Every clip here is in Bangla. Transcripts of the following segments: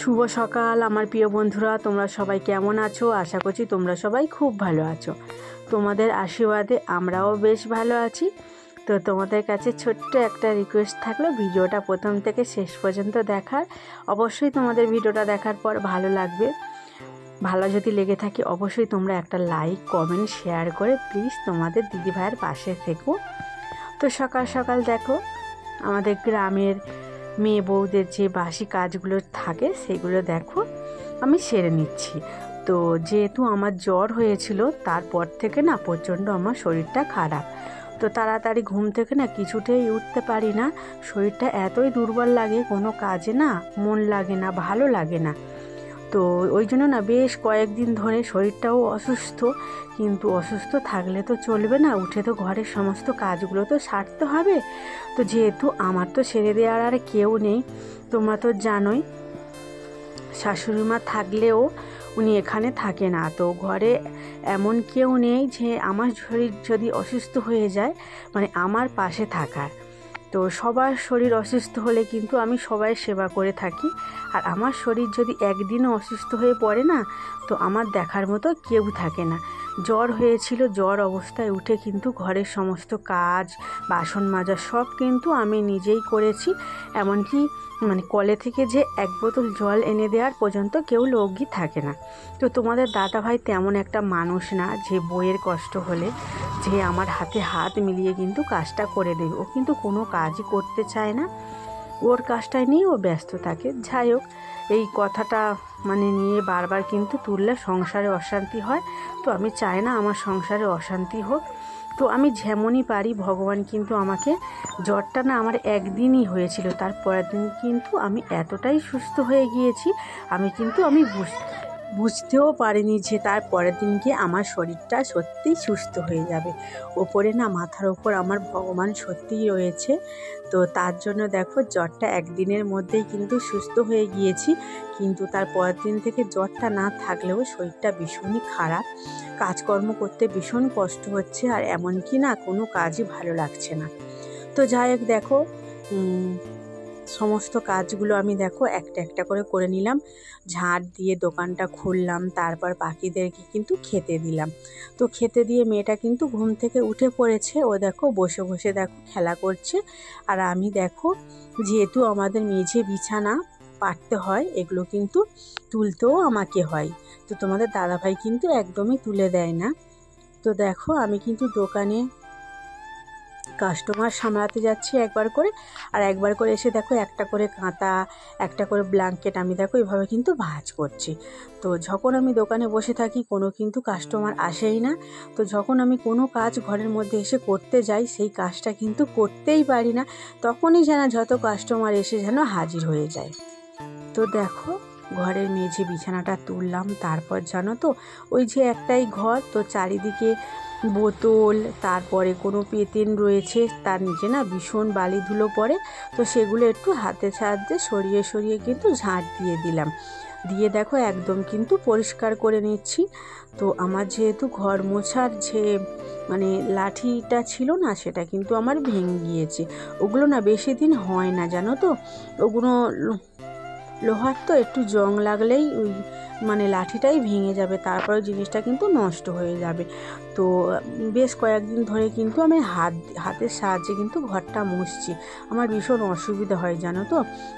শুভ সকাল আমার প্রিয় বন্ধুরা, তোমরা সবাই কেমন আছো? আশা করছি তোমরা সবাই খুব ভালো আছো। তোমাদের আশীর্বাদে আমরাও বেশ ভালো আছি। তো তোমাদের কাছে ছোট্ট একটা রিকোয়েস্ট থাকলো, ভিডিওটা প্রথম থেকে শেষ পর্যন্ত দেখার। অবশ্যই তোমাদের ভিডিওটা দেখার পর ভালো লাগবে। ভালো যদি লেগে থাকে অবশ্যই তোমরা একটা লাইক, কমেন্ট, শেয়ার করে প্লিজ তোমাদের দিদিভাইয়ের পাশে থেকো। তো সকাল সকাল দেখো আমাদের গ্রামের মেয়ে বউদের যে বাসি কাজগুলো থাকে সেগুলো দেখো আমি সেরে নিচ্ছি। তো যেহেতু আমার জ্বর হয়েছিল তারপর থেকে না প্রচণ্ড আমার শরীরটা খারাপ। তো তাড়াতাড়ি ঘুম থেকে না কিছুতেই উঠতে পারি না, শরীরটা এতই দুর্বল লাগে, কোনো কাজে না মন লাগে না, ভালো লাগে না। তো ওই জন্য না বেশ কয়েকদিন ধরে শরীরটাও অসুস্থ। কিন্তু অসুস্থ থাকলে তো চলবে না, উঠে তো ঘরের সমস্ত কাজগুলো তো সারতে হবে। তো যেহেতু আমার তো সেরে দেওয়ার আর কেউ নেই, তোমরা তো জানোই শাশুড়ি মা থাকলেও উনি এখানে থাকে না, তো ঘরে এমন কেউ নেই যে আমার শরীর যদি অসুস্থ হয়ে যায় মানে আমার পাশে থাকার। তো সবার শরীর অসুস্থ হলে কিন্তু আমি সবাই সেবা করে থাকি, আর আমার শরীর যদি একদিনও অসুস্থ হয়ে পড়ে না তো আমার দেখার মতো কেউ থাকে না। জ্বর হয়েছিল, জ্বর অবস্থায় উঠে কিন্তু ঘরের সমস্ত কাজ, বাসন মাজা সব কিন্তু আমি নিজেই করেছি। এমনকি কলে থেকে যে এক বোতল জল এনে দেওয়ার পর্যন্ত কেউ লোকই থাকে না। তো তোমাদের দাদাভাই তেমন একটা মানুষ না যে বইয়ের কষ্ট হলে যে আমার হাতে হাত মিলিয়ে কিন্তু কাজটা করে দেবে। ও কিন্তু কোনো কাজই করতে চায় না, ওর কাজটাই নিয়ে ও ব্যস্ত থাকে। যাই হোক, এই কথাটা নিয়ে বারবার কিন্তু তুললে সংসারে অশান্তি হয়। তো আমি চাই না আমার সংসারে অশান্তি হোক। তো আমি যেমনই পারি, ভগবান কিন্তু আমাকে, জ্বরটা না আমার একদিনই হয়েছিল, তার পরের দিন কিন্তু আমি এতটাই সুস্থ হয়ে গিয়েছি, আমি বুঝতেও পারিনি যে তার পরের দিনকে আমার শরীরটা সত্যিই সুস্থ হয়ে যাবে। ওপরে না মাথার ওপর আমার ভগবান সত্যিই রয়েছে। তো তার জন্য দেখো জ্বরটা একদিনের মধ্যেই কিন্তু সুস্থ হয়ে গিয়েছি। কিন্তু তার পরের দিন থেকে জ্বরটা না থাকলেও শরীরটা ভীষণই খারাপ, কাজকর্ম করতে ভীষণ কষ্ট হচ্ছে, আর এমনকি না কোনো কাজই ভালো লাগছে না। তো যাই হোক দেখো সমস্ত কাজগুলো আমি দেখো একটা একটা করে নিলাম, ঝাড় দিয়ে দোকানটা খুললাম, তারপর পাখিদেরকে কিন্তু খেতে দিলাম। তো খেতে দিয়ে মেয়েটা কিন্তু ঘুম থেকে উঠে পড়েছে, ও দেখো বসে বসে দেখো খেলা করছে। আর আমি দেখো যেহেতু আমাদের মেঝে বিছানা পাততে হয়, এগুলো কিন্তু তুলতেও আমাকে হয়। তো তোমাদের দাদাভাই কিন্তু একদমই তুলে দেয় না। তো দেখো আমি কিন্তু দোকানে কাস্টমার সামলাতে যাচ্ছি একবার করে, আর একবার করে এসে দেখো একটা করে কাঁথা, একটা করে ব্ল্যাঙ্কেট আমি দেখো এভাবে কিন্তু ভাঁজ করছি। তো যখন আমি দোকানে বসে থাকি কোনো কিন্তু কাস্টমার আসেই না। তো যখন আমি কোনো কাজ ঘরের মধ্যে এসে করতে যাই সেই কাজটা কিন্তু করতেই পারি না, তখনই যেন যত কাস্টমার এসে যেন হাজির হয়ে যায়। তো দেখো ঘরের মেঝে বিছানাটা তুললাম, তারপর জানো তো ওই যে একটাই ঘর, তো চারিদিকে বোতল, তারপরে কোনো পেতেন রয়েছে, তার নিচে না ভীষণ বালি ধুলো পড়ে। তো সেগুলো একটু হাতে সাহায্যে সরিয়ে সরিয়ে কিন্তু ঝাঁট দিয়ে দিলাম, দিয়ে দেখো একদম কিন্তু পরিষ্কার করে নিচ্ছি। তো আমার যেহেতু ঘর মোছার যে লাঠিটা ছিল না সেটা কিন্তু আমার ভেঙে গিয়েছে। ওগুলো না বেশি দিন হয় না জানো তো, ওগুলো লোহার তো একটু জং লাগলেই ওই লাঠিটাই ভেঙে যাবে, তারপরে জিনিসটা কিন্তু নষ্ট হয়ে যাবে। তো বেশ কয়েকদিন ধরে কিন্তু আমি হাতের সাহায্যে কিন্তু ঘরটা মুছছি। আমার ভীষণ অসুবিধা হয় জানো তো,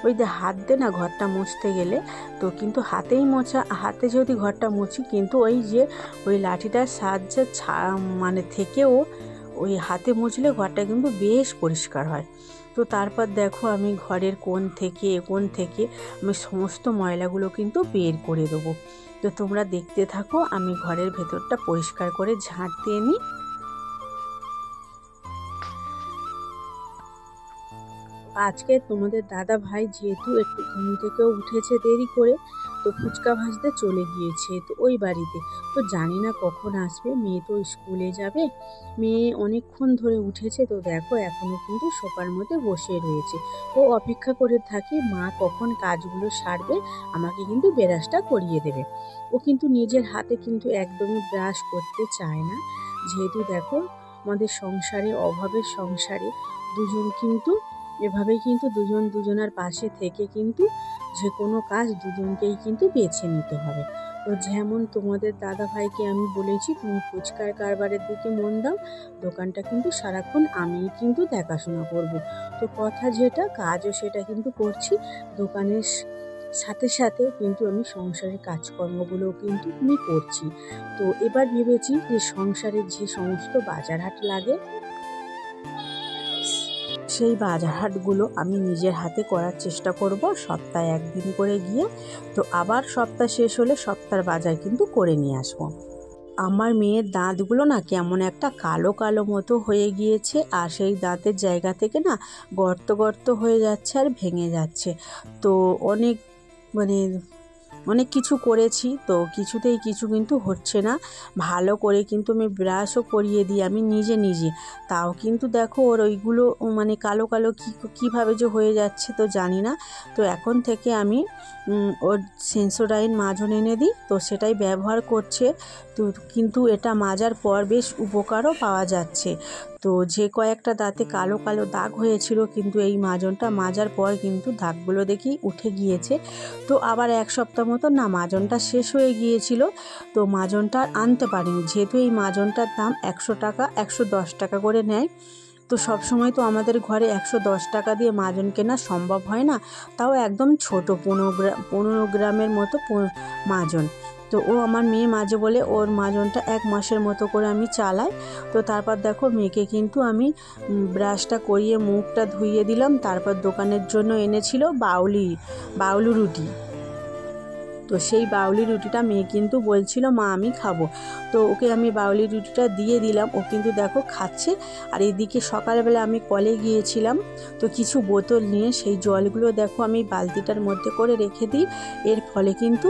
ওই যে হাত দিয়ে না ঘরটা মুছতে গেলে, তো কিন্তু হাতে যদি ঘরটা মুছি কিন্তু ওই লাঠিটার সাহায্যে থেকেও ওই হাতে মুছলে ঘরটা কিন্তু বেশ পরিষ্কার হয়। তো তারপর দেখো আমি ঘরের কোণ থেকে আমি সমস্ত ময়লাগুলো কিন্তু বের করে দেবো। তো তোমরা দেখতে থাকো, আমি ঘরের ভেতরটা পরিষ্কার করে ঝাঁট দিয়ে নিই। আজকে তোমাদের দাদা ভাই যেহেতু একটু ঘুম থেকেও উঠেছে দেরি করে, তো ফুচকা ভাজতে চলে গিয়েছে তো ওই বাড়িতে। তো জানি না কখন আসবে, মেয়ে তো স্কুলে যাবে। মেয়ে অনেকক্ষণ ধরে উঠেছে, তো দেখো এখনও কিন্তু সোফার মধ্যে বসে রয়েছে। ও অপেক্ষা করে থাকে মা কখন কাজগুলো সারবে, আমাকে কিন্তু ব্রাশটা করিয়ে দেবে। ও কিন্তু নিজের হাতে কিন্তু একদমই ব্রাশ করতে চায় না। যেহেতু দেখো আমাদের সংসারে, অভাবের সংসারে দুজন কিন্তু এভাবেই কিন্তু দুজন দুজনের পাশে থেকে কিন্তু যে কোনো কাজ দুজনকেই কিন্তু বেছে নিতে হবে। তো যেমন তোমাদের দাদা ভাইকে আমি বলেছি তুমি ফুচকার কারবারের দিকে মন দাও, দোকানটা কিন্তু সারাক্ষণ আমিই কিন্তু দেখাশোনা করব। তো কথা যেটা কাজও সেটা কিন্তু করছি, দোকানের সাথে সাথে কিন্তু আমি সংসারের কাজকর্মগুলোও কিন্তু আমি করছি। তো এবার ভেবেছি যে সংসারের যে সমস্ত বাজার হাট লাগে সেই বাজার হাটগুলো আমি নিজের হাতে করার চেষ্টা করব, সপ্তাহে একদিন করে গিয়ে। তো আবার সপ্তাহ শেষ হলে সপ্তাহের বাজার কিন্তু করে নিয়ে আসবো। আমার মেয়ের দাঁতগুলো না কেমন একটা কালো কালো মতো হয়ে গিয়েছে, আর সেই দাঁতের জায়গা থেকে না গর্ত গর্ত হয়ে যাচ্ছে আর ভেঙে যাচ্ছে। তো অনেক কিছু করেছি, তো কিছুতেই কিছু কিন্তু হচ্ছে না। ভালো করে কিন্তু আমি ব্রাশও করিয়ে দিই আমি নিজে, তাও কিন্তু দেখো ওর ওইগুলো কালো কালো কীভাবে যে হয়ে যাচ্ছে তো জানি না। তো এখন থেকে আমি ওর সেন্সোডাইন মাজন এনে দিই, তো সেটাই ব্যবহার করছে। তো কিন্তু এটা মাজার পর বেশ উপকারও পাওয়া যাচ্ছে। তো যে কয়েকটা দাঁতে কালো কালো দাগ হয়েছিল, কিন্তু এই মাজনটা মাজার পর কিন্তু দাগগুলো দেখি উঠে গিয়েছে। তো আবার এক সপ্তাহ মতো না মাজনটা শেষ হয়ে গিয়েছিল, তো মাজনটা আনতে পারিনি, যেহেতু এই মাজনটার দাম 100 টাকা 110 টাকা করে নেয়। তো সবসময় তো আমাদের ঘরে 110 টাকা দিয়ে মাজন কেনা সম্ভব হয় না, তাও একদম ছোট 15 গ্রামের মতো মাজন। তো ও আমার মেয়ে মাঝে বলে ওর মাজনটা 1 মাসের মতো করে আমি চালাই। তো তারপর দেখো মেয়েকে কিন্তু আমি ব্রাশটা করিয়ে মুখটা ধুইয়ে দিলাম। তারপর দোকানের জন্য এনেছিল বাউলি রুটি। তো সেই বাউলি রুটিটা মেয়ে কিন্তু বলছিল মা আমি খাবো, তো ওকে আমি বাউলি রুটিটা দিয়ে দিলাম। ও কিন্তু দেখো খাচ্ছে। আর এদিকে সকালবেলা আমি কলে গিয়েছিলাম, তো কিছু বোতল নিয়ে সেই জলগুলো দেখো আমি বালতিটার মধ্যে করে রেখে দিই। এর ফলে কিন্তু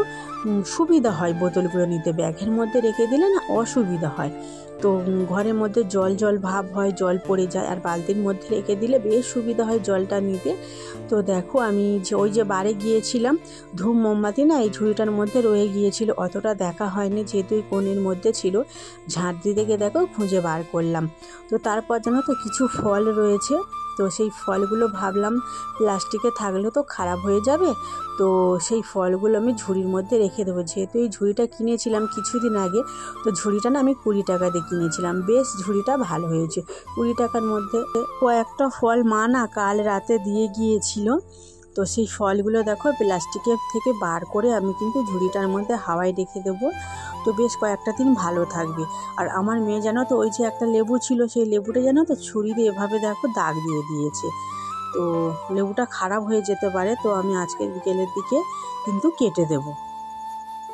সুবিধা হয় বোতলগুলো নিতে, ব্যাগের মধ্যে রেখে দিলে না অসুবিধা হয়। তো ঘরের মধ্যে জল ভাব হয়, জল পড়ে যায়, আর বালতির মধ্যে রেখে দিলে বেশ সুবিধা হয় জলটা নিতে। তো দেখো আমি ওই যে বারে গিয়েছিলাম, ধূপ মোমবাতি না এই ঝুড়িটার মধ্যে রয়ে গিয়েছিল, অতটা দেখা হয়নি যেহেতু এই কোণের মধ্যে ছিল। ঝাঁট দিতে গিয়ে দেখো খুঁজে বার করলাম। তো তারপর জানো তো কিছু ফল রয়েছে, তো সেই ফলগুলো ভাবলাম প্লাস্টিকে থাকলে তো খারাপ হয়ে যাবে, তো সেই ফলগুলো আমি ঝুড়ির মধ্যে রেখে দেবো। যেহেতু এই ঝুড়িটা কিনেছিলাম কিছুদিন আগে, তো ঝুড়িটা না আমি 20 টাকা দিয়ে কিনেছিলাম, বেশ ঝুড়িটা ভালো হয়েছে। 20 টাকার মধ্যে কয়েকটা ফল মা না কাল রাতে দিয়ে গিয়েছিল, তো সেই ফলগুলো দেখো প্লাস্টিকের থেকে বার করে আমি কিন্তু ঝুড়িটার মধ্যে হাওয়ায় রেখে দেবো, তো বেশ কয়েকটা দিন ভালো থাকবে। আর আমার মেয়ে জানো তো ওই যে একটা লেবু ছিল, সেই লেবুটা জানো তো ছুরি দিয়ে এভাবে দেখো দাগ দিয়ে দিয়েছে, তো লেবুটা খারাপ হয়ে যেতে পারে। তো আমি আজকে বিকেলের দিকে কিন্তু কেটে দেব।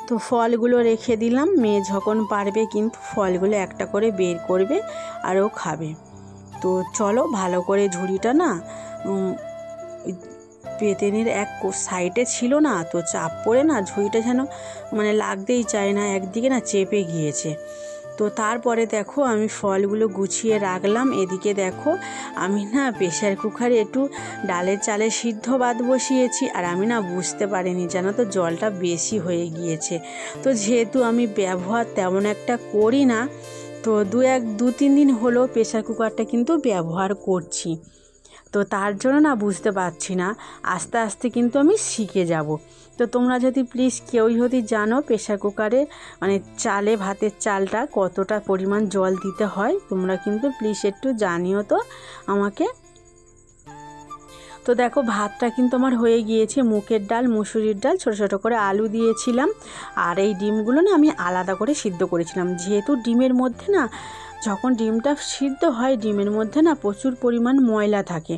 তো ফলগুলো রেখে দিলাম, মেয়ে যখন পারবে কিন্তু ফলগুলো একটা করে বের করবে আর ও খাবে। তো চলো ভালো করে ঝুড়িটা না পেতেনির এক সাইডে ছিল না, তো চাপ পড়ে না ঝুড়িটা যেন লাগতেই চায় না, একদিকে না চেপে গিয়েছে। তো তারপরে দেখো আমি ফলগুলো গুছিয়ে রাখলাম। এদিকে দেখো আমি না প্রেশার কুকারে একটু ডালের চালের সিদ্ধ ভাত বসিয়েছি, আর আমি না বুঝতে পারিনি জানো তো জলটা বেশি হয়ে গিয়েছে। তো যেহেতু আমি ব্যবহার তেমন একটা করি না, তো 2-3 দিন হলো প্রেশার কুকারটা কিন্তু ব্যবহার করছি, তো তার জন্য না বুঝতে পারছি না, আস্তে আস্তে কিন্তু আমি শিখে যাব। তো তোমরা যদি প্লিজ কেউ যদি জানো প্রেশার কুকারে চালে ভাতের চালটা কতটা পরিমাণ জল দিতে হয়, তোমরা কিন্তু প্লিজ একটু জানিও তো আমাকে। তো দেখো ভাতটা কিন্তু আমার হয়ে গিয়েছে, মুগের ডাল মুসুরির ডাল ছোটো ছোটো করে আলু দিয়েছিলাম, আর এই ডিমগুলো না আমি আলাদা করে সিদ্ধ করেছিলাম। যেহেতু ডিমের মধ্যে না যখন ডিমটা সিদ্ধ হয় ডিমের মধ্যে না প্রচুর পরিমাণ ময়লা থাকে,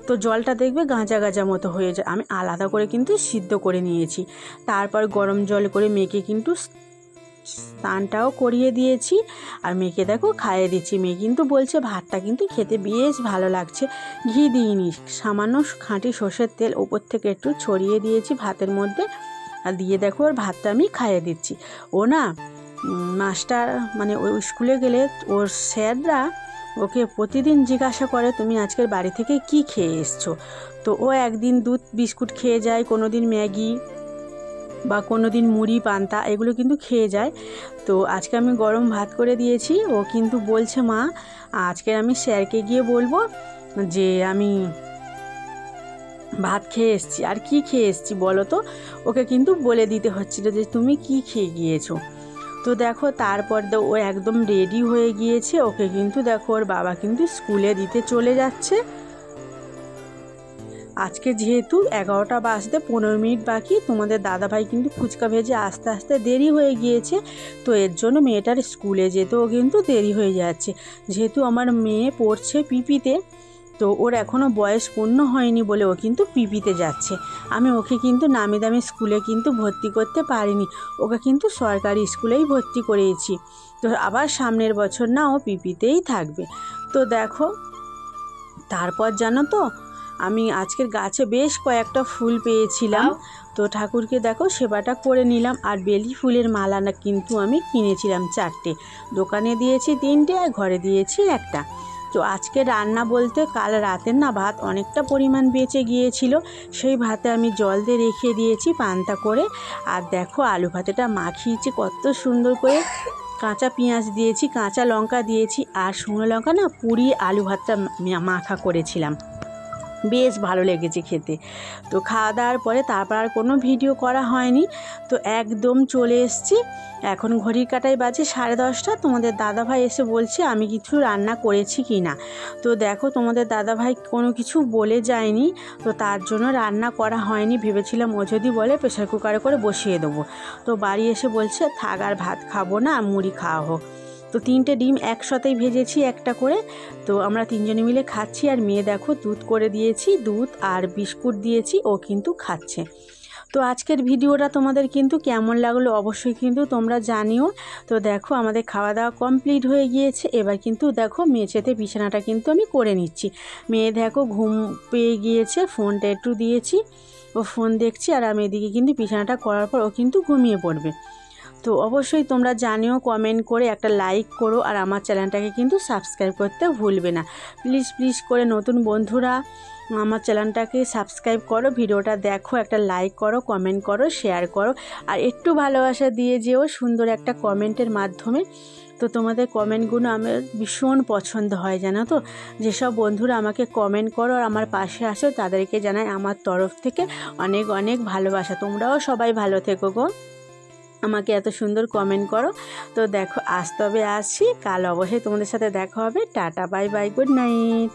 তো জলটা দেখবে গাঁজা গাঁজা মতো হয়ে যায়। আমি আলাদা করে কিন্তু সিদ্ধ করে নিয়েছি। তারপর গরম জল করে মেয়েকে কিন্তু স্নানটাও করিয়ে দিয়েছি, আর মেয়েকে দেখো খাইয়ে দিচ্ছি। মেয়ে কিন্তু বলছে ভাতটা কিন্তু খেতে বেশ ভালো লাগছে। ঘি দিইনি, সামান্য খাঁটি সর্ষের তেল ওপর থেকে একটু ছড়িয়ে দিয়েছি ভাতের মধ্যে, আর দিয়ে দেখো ওর ভাতটা আমি খাইয়ে দিচ্ছি। ও না মাস্টার ওই স্কুলে গেলে ওর স্যাররা ওকে প্রতিদিন জিজ্ঞাসা করে তুমি আজকের বাড়ি থেকে কি খেয়ে এসছো। তো ও একদিন দুধ বিস্কুট খেয়ে যায়, কোনো দিন ম্যাগি বা কোনো দিন মুড়ি পান্তা এগুলো কিন্তু খেয়ে যায়। তো আজকে আমি গরম ভাত করে দিয়েছি, ও কিন্তু বলছে মা আজকে আমি স্যারকে গিয়ে বলবো যে আমি ভাত খেয়ে এসেছি। আর কি খেয়ে এসেছি বলো তো? ওকে কিন্তু বলে দিতে হচ্ছিল যে তুমি কি খেয়ে গিয়েছো। তো দেখো তারপর ও একদম রেডি হয়ে গিয়েছে। ওকে কিন্তু দেখো ওর বাবা কিন্তু স্কুলে দিতে চলে যাচ্ছে। আজকে যেহেতু 11টা বাজতে 15 মিনিট বাকি, তোমাদের দাদাভাই কিন্তু ফুচকা ভেজে আস্তে আস্তে দেরি হয়ে গিয়েছে। তো এর জন্য মেয়েটার স্কুলে যেতেও কিন্তু দেরি হয়ে যাচ্ছে। যেহেতু আমার মেয়ে পড়ছে পিপিতে, তো ওর এখনও বয়স পূর্ণ হয়নি বলে ও কিন্তু পিপিতে যাচ্ছে। আমি ওকে কিন্তু নামি দামি স্কুলে কিন্তু ভর্তি করতে পারিনি, ওকে কিন্তু সরকারি স্কুলেই ভর্তি করিয়েছি। তো আবার সামনের বছর না ও পিপিতেই থাকবে। তো দেখো তারপর জানো তো, আমি আজকের গাছে বেশ কয়েকটা ফুল পেয়েছিলাম। তো ঠাকুরকে দেখো সেবাটা করে নিলাম। আর বেলি ফুলের মালা না কিন্তু আমি কিনেছিলাম 4টে, দোকানে দিয়েছি 3টে আর ঘরে দিয়েছি 1টা। তো আজকে রান্না বলতে কাল রাতের না ভাত অনেকটা পরিমাণ বেঁচে গিয়েছিল, সেই ভাতে আমি জল দিয়ে রেখে দিয়েছি পান্তা করে। আর দেখো আলু ভাতেটা মাখিয়েছি কত সুন্দর করে, কাঁচা পেঁয়াজ দিয়েছি, কাঁচা লঙ্কা দিয়েছি, আর শুকনো লঙ্কা না পুড়িয়ে আলু ভাতটা মাখা করেছিলাম, বেশ ভালো লেগেছে খেতে। তো খাওয়া দাওয়ার পরে তারপর আর কোনো ভিডিও করা হয়নি। তো একদম চলে এসেছি, এখন ঘড়ির কাঁটায় বাজে 10:30। তোমাদের দাদাভাই এসে বলছে আমি কিছু রান্না করেছি কি না। তো দেখো তোমাদের দাদাভাই কোনো কিছু বলে যায়নি, তো তার জন্য রান্না করা হয়নি। ভেবেছিলাম ও যদি বলে প্রেসার কুকারে করে বসিয়ে দেবো। তো বাড়ি এসে বলছে থাক আর ভাত খাবো না, মুড়ি খাওয়া হোক। তো 3টে ডিম একসাথেই ভেজেছি একটা করে। তো আমরা 3জনে মিলে খাচ্ছি। আর মেয়ে দেখো দুধ করে দিয়েছি, দুধ আর বিস্কুট দিয়েছি, ও কিন্তু খাচ্ছে। তো আজকের ভিডিওটা তোমাদের কিন্তু কেমন লাগলো অবশ্যই কিন্তু তোমরা জানিও। তো দেখো আমাদের খাওয়া দাওয়া কমপ্লিট হয়ে গিয়েছে। এবার কিন্তু দেখো মেঝেতে বিছানাটা কিন্তু আমি করে নিচ্ছি। মেয়ে দেখো ঘুম পেয়ে গিয়েছে, ফোনটা একটু দিয়েছি, ও ফোন দেখছি। আর আমি এদিকে কিন্তু বিছানাটা করার পর ও কিন্তু ঘুমিয়ে পড়বে। তো অবশ্যই তোমরা জানিও, কমেন্ট করে একটা লাইক করো। আর আমার চ্যানেলটাকে কিন্তু সাবস্ক্রাইব করতে ভুলবে না, প্লিজ প্লিজ করে। নতুন বন্ধুরা আমার চ্যানেলটাকে সাবস্ক্রাইব করো, ভিডিওটা দেখো, একটা লাইক করো, কমেন্ট করো, শেয়ার করো। আর একটু ভালোবাসা দিয়ে যেও সুন্দর একটা কমেন্টের মাধ্যমে। তো তোমাদের কমেন্টগুলো আমার ভীষণ পছন্দ হয় জানো তো। যেসব বন্ধুরা আমাকে কমেন্ট করো আর আমার পাশে আসো তাদেরকে জানাই আমার তরফ থেকে অনেক অনেক ভালোবাসা। তোমরাও সবাই ভালো থেকো গো, আমাকে এত সুন্দর কমেন্ট করো। তো দেখো আজ তবে আসছি, কাল অবশ্যই তোমাদের সাথে দেখা হবে। Tata, bye bye, good night.